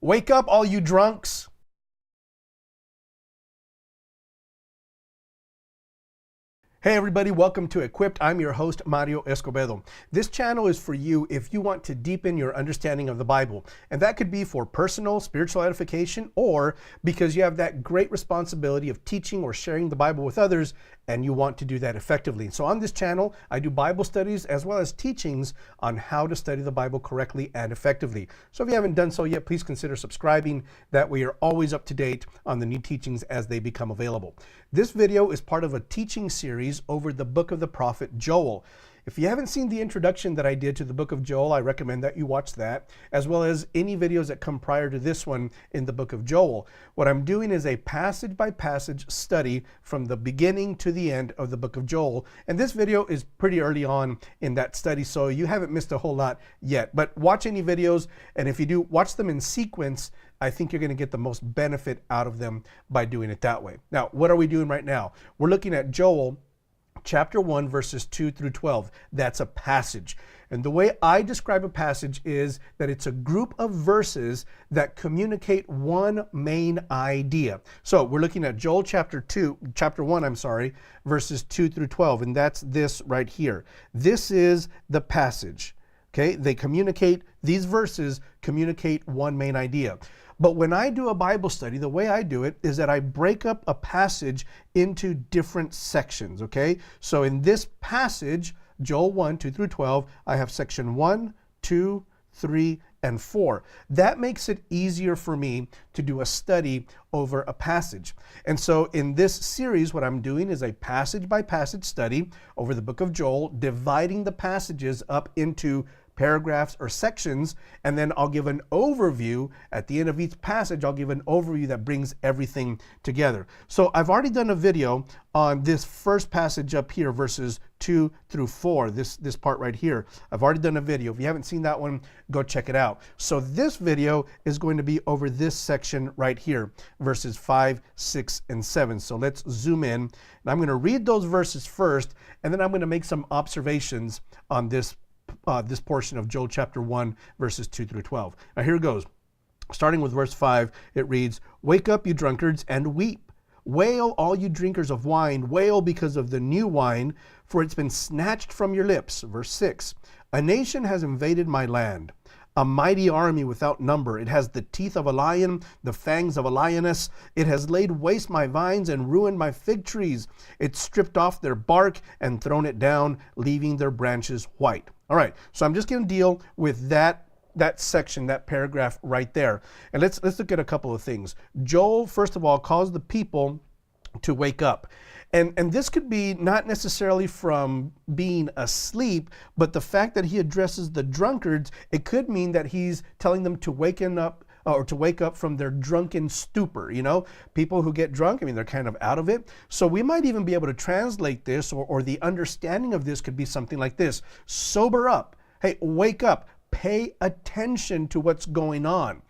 Wake up, all you drunks! Hey everybody, welcome to Equipped. I'm your host, Mario Escobedo. This channel is for you if you want to deepen your understanding of the Bible. And that could be for personal, spiritual edification, or because you have that great responsibility of teaching or sharing the Bible with others, and you want to do that effectively. So on this channel, I do Bible studies as well as teachings on how to study the Bible correctly and effectively. So if you haven't done so yet, please consider subscribing. That way you're always up to date on the new teachings as they become available. This video is part of a teaching series over the book of the prophet Joel. If you haven't seen the introduction that I did to the book of Joel, I recommend that you watch that, as well as any videos that come prior to this one in the book of Joel. What I'm doing is a passage-by-passage study from the beginning to the end of the book of Joel. And this video is pretty early on in that study, so you haven't missed a whole lot yet. But watch any videos, and if you do, watch them in sequence. I think you're going to get the most benefit out of them by doing it that way. Now, what are we doing right now? We're looking at Joel chapter 1, verses 2 through 12. That's a passage. And the way I describe a passage is that it's a group of verses that communicate one main idea. So we're looking at Joel chapter 1, verses 2 through 12. And that's this right here. This is the passage. Okay, these verses communicate one main idea. But when I do a Bible study, the way I do it is that I break up a passage into different sections, okay? So in this passage, Joel 1, 2 through 12, I have section 1, 2, 3, and 4. That makes it easier for me to do a study over a passage. And so in this series, what I'm doing is a passage-by-passage study over the book of Joel, dividing the passages up into paragraphs or sections, and then I'll give an overview. At the end of each passage, I'll give an overview that brings everything together. So I've already done a video on this first passage up here, verses 2 through 4, this part right here. I've already done a video. If you haven't seen that one, go check it out. So this video is going to be over this section right here, verses 5, 6, and 7. So let's zoom in. And I'm going to read those verses first, and then I'm going to make some observations on this portion of Joel chapter 1, verses 2 through 12. Now here it goes. Starting with verse 5, it reads, "Wake up, you drunkards, and weep. Wail, all you drinkers of wine. Wail because of the new wine, for it's been snatched from your lips." Verse 6, "A nation has invaded my land, a mighty army without number. It has the teeth of a lion, the fangs of a lioness. It has laid waste my vines and ruined my fig trees. It's stripped off their bark and thrown it down, leaving their branches white." All right, so I'm just going to deal with that section, that paragraph right there. And let's look at a couple of things. Joel, first of all, calls the people to wake up. And this could be not necessarily from being asleep, but the fact that he addresses the drunkards, it could mean that he's telling them to wake up from their drunken stupor. You know, people who get drunk, I mean, they're kind of out of it. So we might even be able to translate this, or the understanding of this could be something like this: sober up. Hey, wake up. Pay attention to what's going on.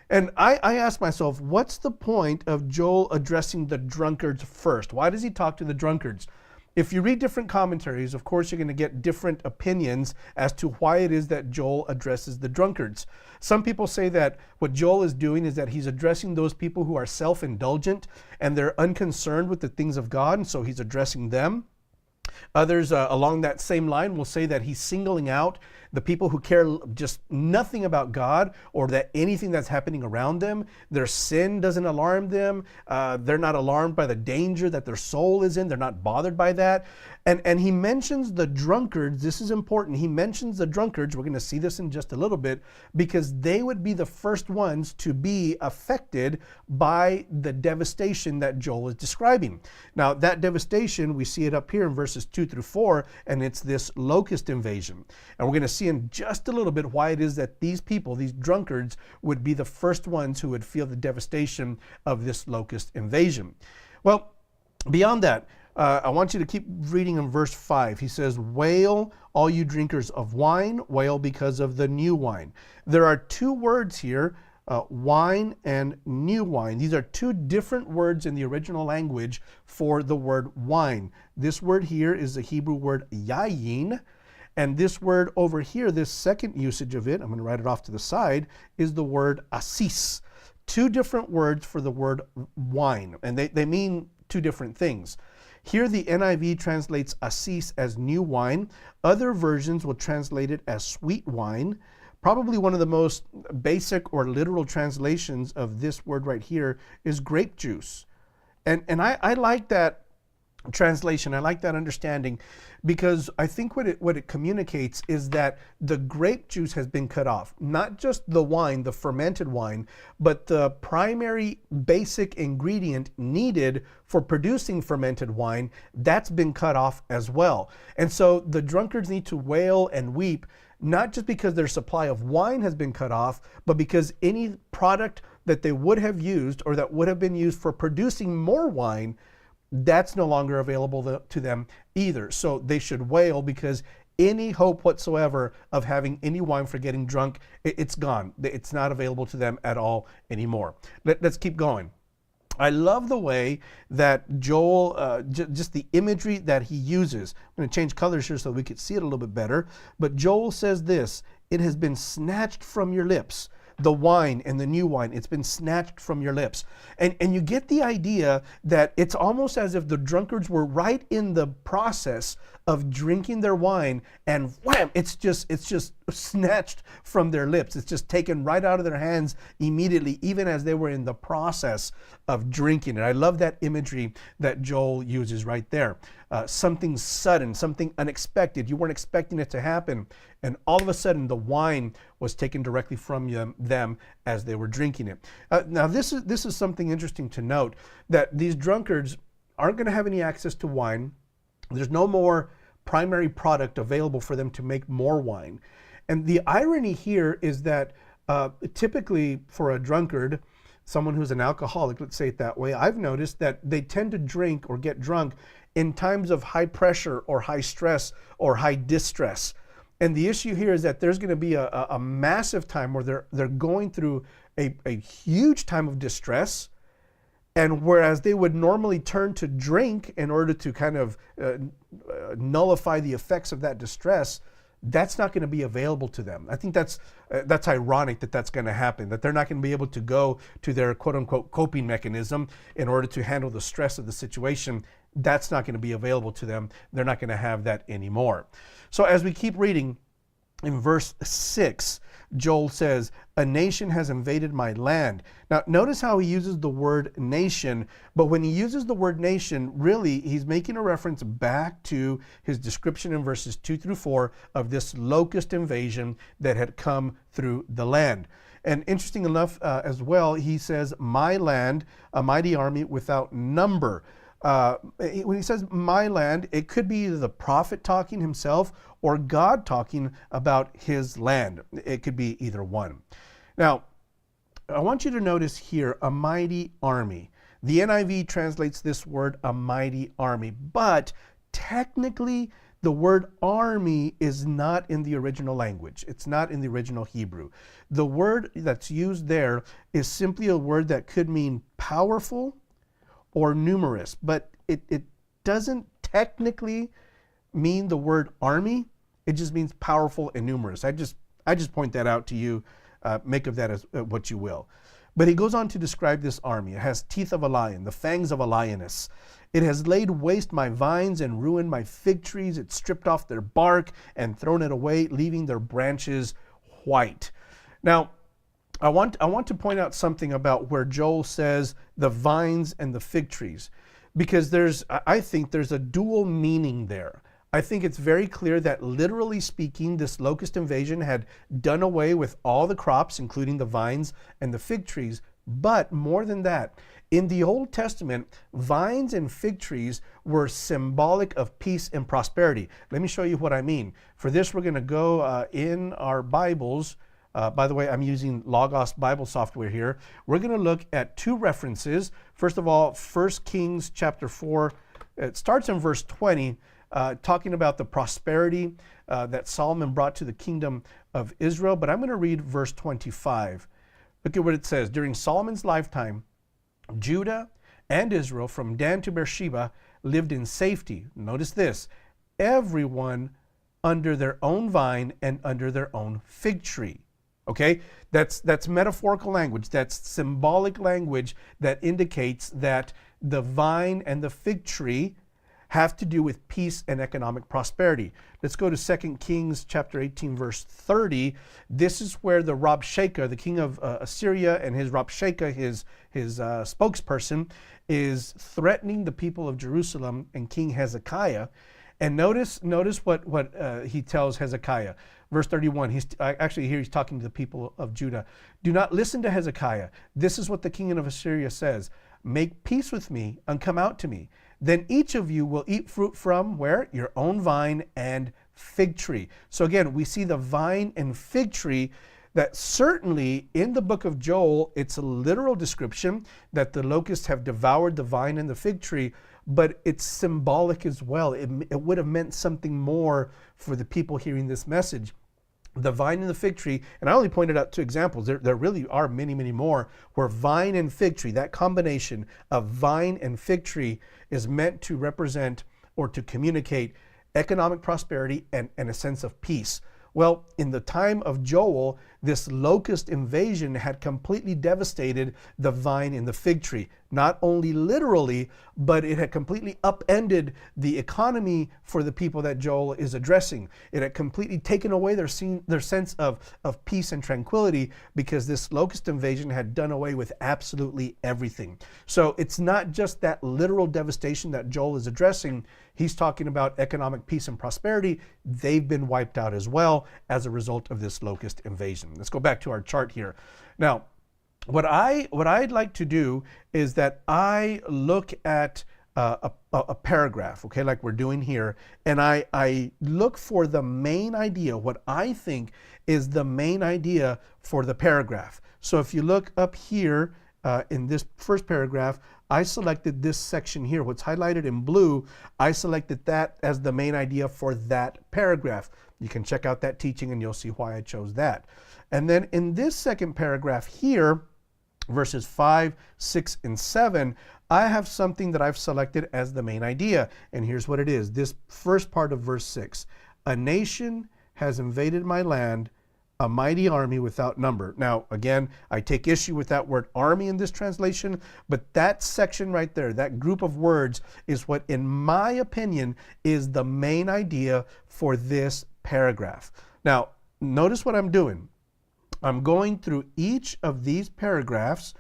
And I asked myself, what's the point of Joel addressing the drunkards first? Why does he talk to the drunkards? If you read different commentaries, of course, you're going to get different opinions as to why it is that Joel addresses the drunkards. Some people say that what Joel is doing is that he's addressing those people who are self-indulgent and they're unconcerned with the things of God, and so he's addressing them. Others along that same line will say that he's singling out the people who care just nothing about God, or that anything that's happening around them, their sin doesn't alarm them. They're not alarmed by the danger that their soul is in. They're not bothered by that. And he mentions the drunkards. This is important. He mentions the drunkards. We're going to see this in just a little bit, because they would be the first ones to be affected by the devastation that Joel is describing. Now, that devastation, we see it up here in verses 2 through 4, and it's this locust invasion. And we're going to see in just a little bit why it is that these people, these drunkards, would be the first ones who would feel the devastation of this locust invasion. Well, beyond that, I want you to keep reading in verse 5. He says, "Wail, all you drinkers of wine, wail because of the new wine." There are two words here, wine and new wine. These are two different words in the original language for the word wine. This word here is the Hebrew word yayin, And this word over here, this second usage of it, I'm going to write it off to the side, is the word asis. Two different words for the word wine, and they mean two different things. Here the NIV translates asis as new wine. Other versions will translate it as sweet wine. Probably one of the most basic or literal translations of this word right here is grape juice. And I like that translation. I like that understanding, because I think what it communicates is that the grape juice has been cut off. Not just the wine, the fermented wine, but the primary basic ingredient needed for producing fermented wine, that's been cut off as well. And so the drunkards need to wail and weep, not just because their supply of wine has been cut off, but because any product that they would have used or that would have been used for producing more wine, that's no longer available to them either. So they should wail, because any hope whatsoever of having any wine for getting drunk, it's gone. It's not available to them at all anymore. Let's keep going. I love the way that Joel, just the imagery that he uses. I'm going to change colors here so we can see it a little bit better. But Joel says this: it has been snatched from your lips. The wine and the new wine, it's been snatched from your lips. And you get the idea that it's almost as if the drunkards were right in the process of drinking their wine, and wham, it's just snatched from their lips. It's just taken right out of their hands immediately, even as they were in the process of drinking it. I love that imagery that Joel uses right there. Something sudden, something unexpected. You weren't expecting it to happen, and all of a sudden the wine was taken directly from them as they were drinking it. Now this is something interesting to note, that these drunkards aren't going to have any access to wine. There's no more primary product available for them to make more wine. And the irony here is that typically for a drunkard, someone who's an alcoholic, let's say it that way, I've noticed that they tend to drink or get drunk in times of high pressure or high stress or high distress. And the issue here is that there's going to be a massive time where they're going through a huge time of distress. And whereas they would normally turn to drink in order to kind of nullify the effects of that distress, that's not going to be available to them. I think that's ironic that that's going to happen, that they're not going to be able to go to their quote-unquote coping mechanism in order to handle the stress of the situation. That's not going to be available to them. They're not going to have that anymore. So as we keep reading, in verse 6, Joel says, "A nation has invaded my land." Now, notice how he uses the word nation, but when he uses the word nation, really, he's making a reference back to his description in verses 2 through 4 of this locust invasion that had come through the land. And interesting enough as well, he says, "My land, a mighty army without number." When he says my land, it could be either the prophet talking himself or God talking about his land. It could be either one. Now, I want you to notice here, a mighty army. The NIV translates this word a mighty army, but technically the word army is not in the original language. It's not in the original Hebrew. The word that's used there is simply a word that could mean powerful or numerous, but it doesn't technically mean the word army. It just means powerful and numerous. I just point that out to you. Make of that as what you will. But he goes on to describe this army. It has teeth of a lion, the fangs of a lioness. It has laid waste my vines and ruined my fig trees. It stripped off their bark and thrown it away, leaving their branches white. Now, I want to point out something about where Joel says the vines and the fig trees, because I think there's a dual meaning there. I think it's very clear that literally speaking, this locust invasion had done away with all the crops, including the vines and the fig trees. But more than that, in the Old Testament, vines and fig trees were symbolic of peace and prosperity. Let me show you what I mean. For this, we're going to go in our Bibles. By the way, I'm using Logos Bible software here. We're going to look at two references. First of all, 1 Kings chapter 4. It starts in verse 20, talking about the prosperity that Solomon brought to the kingdom of Israel. But I'm going to read verse 25. Look at what it says. During Solomon's lifetime, Judah and Israel, from Dan to Beersheba, lived in safety. Notice this. Everyone under their own vine and under their own fig tree. Okay, that's metaphorical language. That's symbolic language that indicates that the vine and the fig tree have to do with peace and economic prosperity. Let's go to 2 Kings chapter 18, verse 30. This is where the Rabshakeh, the king of Assyria, and his Rabshakeh, his spokesperson, is threatening the people of Jerusalem and King Hezekiah. And notice what he tells Hezekiah. Verse 31, he's talking to the people of Judah. Do not listen to Hezekiah. This is what the king of Assyria says. Make peace with me and come out to me. Then each of you will eat fruit from where? Your own vine and fig tree. So again, we see the vine and fig tree that certainly in the book of Joel, it's a literal description that the locusts have devoured the vine and the fig tree, but it's symbolic as well. It would have meant something more for the people hearing this message. The vine and the fig tree, and I only pointed out 2 examples. There really are many, many more where vine and fig tree, that combination of vine and fig tree is meant to represent or to communicate economic prosperity and a sense of peace. Well, in the time of Joel, this locust invasion had completely devastated the vine and the fig tree. Not only literally, but it had completely upended the economy for the people that Joel is addressing. It had completely taken away their sense of peace and tranquility because this locust invasion had done away with absolutely everything. So it's not just that literal devastation that Joel is addressing. He's talking about economic peace and prosperity. They've been wiped out as well as a result of this locust invasion. Let's go back to our chart here. Now, what I'd like to do is that I look at a paragraph, okay, like we're doing here, and I look for the main idea, what I think is the main idea for the paragraph. So if you look up here in this first paragraph, I selected this section here, what's highlighted in blue. I selected that as the main idea for that paragraph. You can check out that teaching and you'll see why I chose that. And then in this second paragraph here, verses 5, 6, and 7, I have something that I've selected as the main idea. And here's what it is. This first part of verse 6. A nation has invaded my land, a mighty army without number. Now, again, I take issue with that word army in this translation, but that section right there, that group of words is what, in my opinion, is the main idea for this paragraph. Now, notice what I'm doing. I'm going through each of these paragraphs.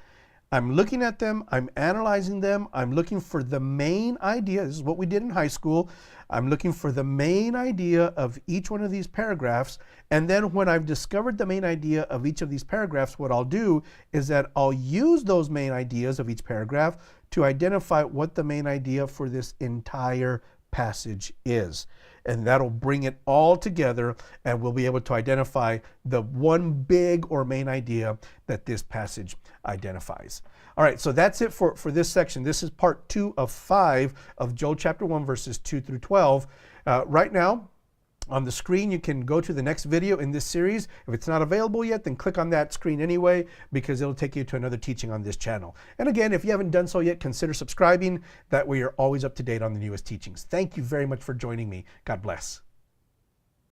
I'm looking at them, I'm analyzing them, I'm looking for the main idea. This is what we did in high school. I'm looking for the main idea of each one of these paragraphs. And then when I've discovered the main idea of each of these paragraphs, what I'll do is that I'll use those main ideas of each paragraph to identify what the main idea for this entire passage is. And that'll bring it all together, and we'll be able to identify the one big or main idea that this passage identifies. All right, so that's it for this section. This is part 2 of 5 of Joel chapter 1, verses 2 through 12. Right now, on the screen, you can go to the next video in this series. If it's not available yet, then click on that screen anyway, because it'll take you to another teaching on this channel. And again, if you haven't done so yet, consider subscribing. That way you're always up to date on the newest teachings. Thank you very much for joining me. God bless.